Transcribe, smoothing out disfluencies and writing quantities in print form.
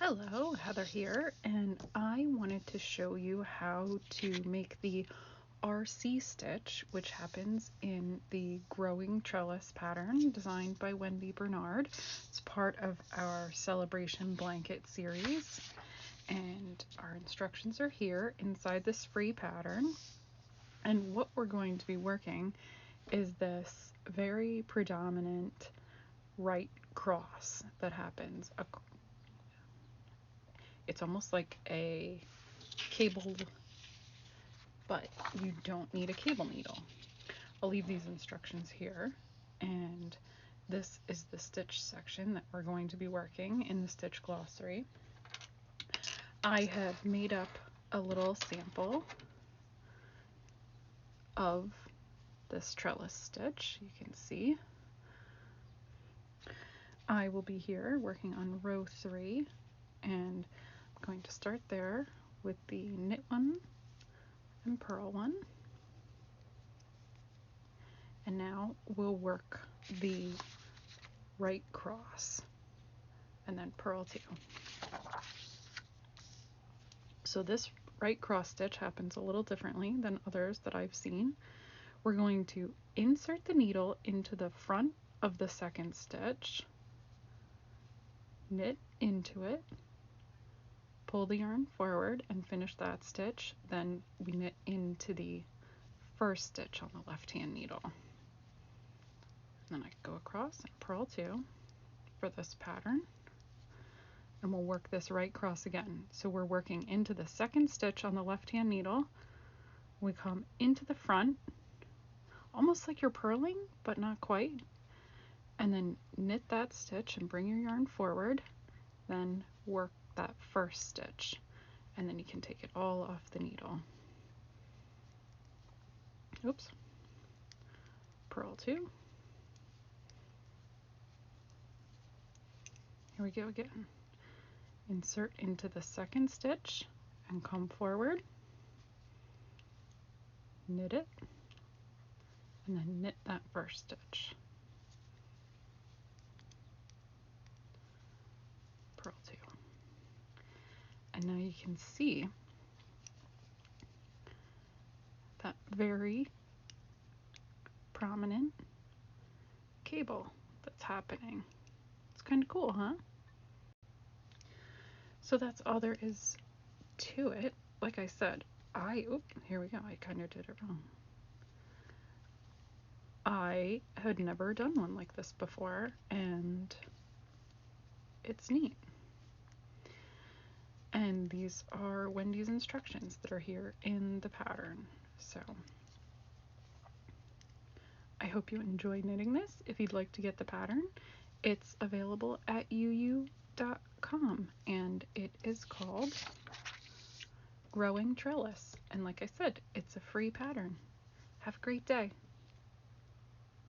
Hello, Heather here, and I wanted to show you how to make the RC stitch, which happens in the Growing Trellis pattern designed by Wendy Bernard. It's part of our Celebration Blanket series, and our instructions are here inside this free pattern. And what we're going to be working is this very predominant right cross that happens. It's almost like a cable, but you don't need a cable needle. I'll leave these instructions here, and this is the stitch section that we're going to be working in the stitch glossary. I have made up a little sample of this trellis stitch. You can see I will be here working on row 3, and I'm going to start there with the knit one and purl one, and now we'll work the right cross and then purl 2. So this right cross stitch happens a little differently than others that I've seen. We're going to insert the needle into the front of the second stitch, knit into it, pull the yarn forward and finish that stitch, then we knit into the first stitch on the left hand needle. And then I go across and purl 2 for this pattern, and we'll work this right cross again. So we're working into the second stitch on the left hand needle, we come into the front, almost like you're purling, but not quite, and then knit that stitch and bring your yarn forward, then work that first stitch, and then you can take it all off the needle. Oops. Purl 2. Here we go again. Insert into the second stitch and come forward, knit it, and then knit that first stitch. Purl 2. And now you can see that very prominent cable that's happening. It's kind of cool, huh? So that's all there is to it. Like I said, here we go, I kind of did it wrong. I had never done one like this before, and it's neat. And these are Wendy's instructions that are here in the pattern. So I hope you enjoy knitting this. If you'd like to get the pattern, it's available at uu.com, and it is called Growing Trellis. And like I said, it's a free pattern. Have a great day.